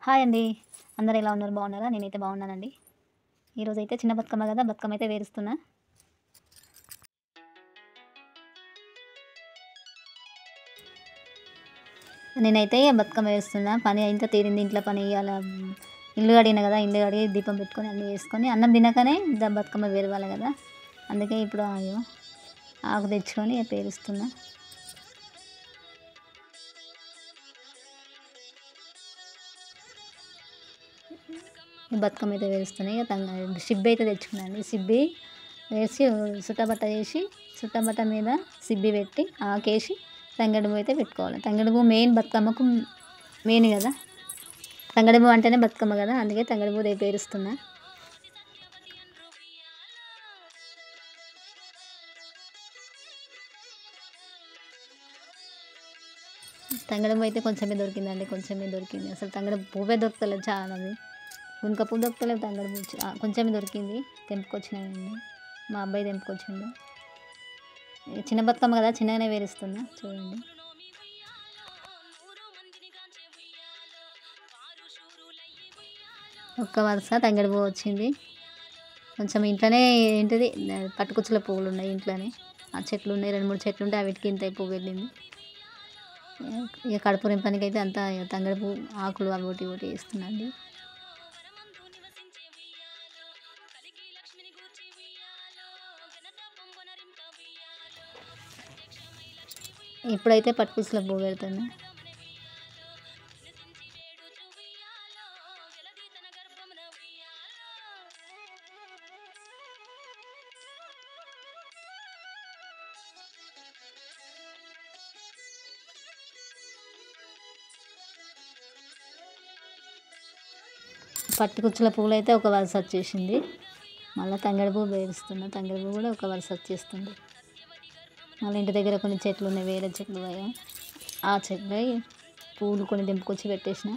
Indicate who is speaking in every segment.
Speaker 1: Hi అండి. అందరూ ఎలా ఉన్నారు? బాగున్నారా? నేనైతే బాగున్నానండి. ఈరోజైతే చిన్న బతుకమ్మ కదా! బతుకమ్మ అయితే పేరుస్తున్నా. నేనైతే బతుకమ్మ పేరుస్తున్నా. పని అంతా తీరింది. ఇంట్లో పని ఇయాల ఇల్లు కడిగిన కదా! ఇల్లు కడిగి దీపం పెట్టుకొని అన్నీ చేసుకొని అన్నం తినకనే బతుకమ్మ పేరవాలి కదా! అందుకే ఇప్పుడు ఆకు తెచ్చుకొని పేరుస్తున్నా. ఈ బతుకమ్మ అయితే పేరుస్తున్నాయి. సిబ్బి అయితే తెచ్చుకున్నానండి. సిబ్బి వేసి సుట్టబట్ట చేసి సుట్టబట్ట మీద సిబ్బి పెట్టి ఆకేసి తంగెడు పువ్వు అయితే పెట్టుకోవాలి. తంగెడు పువ్వు మెయిన్ బతుకమ్మకు మెయిన్ కదా! తంగెడు పువ్వు అంటేనే బతుకమ్మ కదా! అందుకే తంగెడు పువ్వు పేరుస్తున్నా. తంగెడు పువ్వు అయితే కొంచెమే దొరికిందండి. కొంచెమే దొరికింది. అసలు తంగెడు పువ్వే దొరకలేదు చాలాది. గునుక పువ్వు దొరకలేదు. తంగెడు పువ్వు కొంచెమే దొరికింది. తెంపుకొచ్చినాయండి. మా అబ్బాయి తెంపుకొచ్చిండు. చిన్న బతుకమ్మ కదా! చిన్నగానే పేరుస్తున్నా చూడండి. ఒక్క వరుస తంగెడు పువ్వు వచ్చింది. కొంచెం ఇంట్లోనే ఏంటిది పట్టుకుచ్చుల పువ్వులు ఉన్నాయి ఇంట్లోనే. ఆ చెట్లు ఉన్నాయి. 2-3 చెట్లు ఉంటే వీటికి ఇంత పువ్వు వెళ్ళింది. ఇక కడుపు నింపడానికి అయితే అంతా తంగెడు పువ్వు ఆకులు అవి ఒకటి ఒకటి వేస్తున్నాండి. ఇప్పుడైతే పట్టుకుచ్చుల పువ్వు పెడుతున్నా. పట్టుకుచ్చుల పువ్వులు అయితే ఒక వరుస వచ్చేసింది. మళ్ళీ తంగెడు పువ్వు పేరుస్తున్నా. తంగెడు పువ్వు కూడా ఒక వరుస వచ్చేస్తుంది. మళ్ళీ ఇంటి దగ్గర కొన్ని చెట్లు ఉన్నాయి. వేరే చెట్లు ఆ చెట్లు పువ్వులు కొన్ని తెంపుకొచ్చి పెట్టేసిన.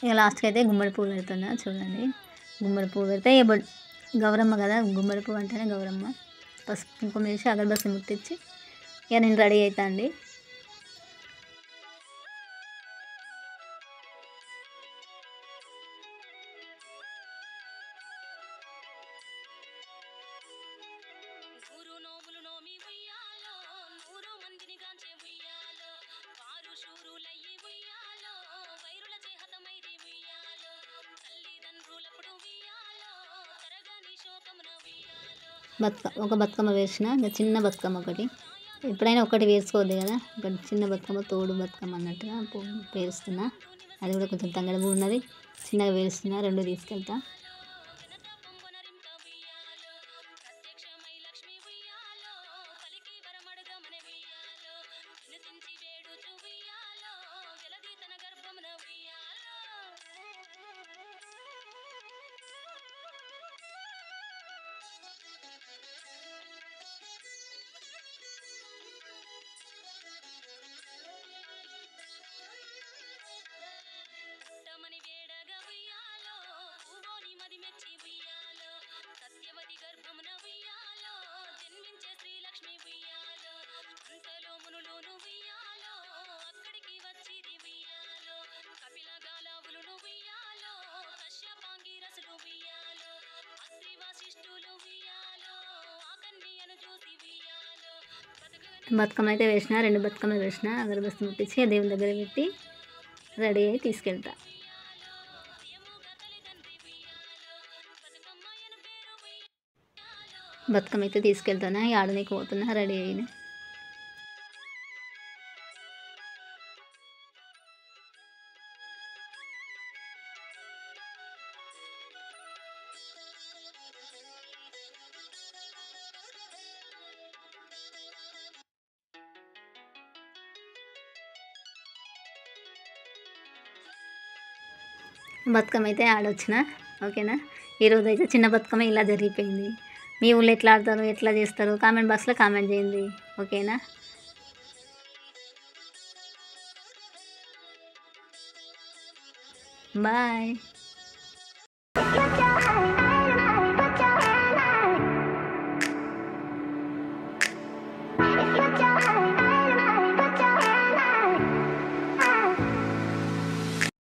Speaker 1: ఇక లాస్ట్కి అయితే గుమ్మడి పువ్వు పెడుతున్నా చూడండి. గుమ్మడి పువ్వు పెడితే గౌరమ్మ కదా! గుమ్మడి పువ్వు అంటేనే గౌరమ్మ. పసుపు కుంకుమ వేసి అగరబత్తి ముట్టించి ఇక నేను రెడీ అవుతా అండి. ఒక బతుకమ్మ వేసిన ఇంకా చిన్న బతుకమ్మ ఒకటి. ఎప్పుడైనా ఒకటి వేసుకోవద్దు కదా! ఒకటి చిన్న బతుకమ్మ తోడు బతుకమ్మ అన్నట్టుగా పేరుస్తున్నా. అది కూడా కొంచెం తంగెడు పువ్వు ఉన్నది. చిన్నగా పేరుస్తున్నా. 2 తీసుకెళ్తా. బతుకమ్మ అయితే వేసిన, 2 బతుకమ్మలు వేసిన. అగరబత్తి ముట్టించి దేవుని దగ్గర పెట్టి రెడీ అయ్యి తీసుకెళ్తా. బతుకమ్మ అయితే తీసుకెళ్తాను, ఆడనీకి పోతున్నా రెడీ అయిన. బతుకమ్మ అయితే ఆడొచ్చిన. ఓకేనా, ఈరోజు అయితే చిన్న బతుకమ్మ ఇలా జరిగిపోయింది. మీ ఊళ్ళో ఎట్లా ఆడతారు, ఎట్లా చేస్తారు కామెంట్ బాక్స్లో కామెంట్ చేయండి. ఓకేనా, బాయ్.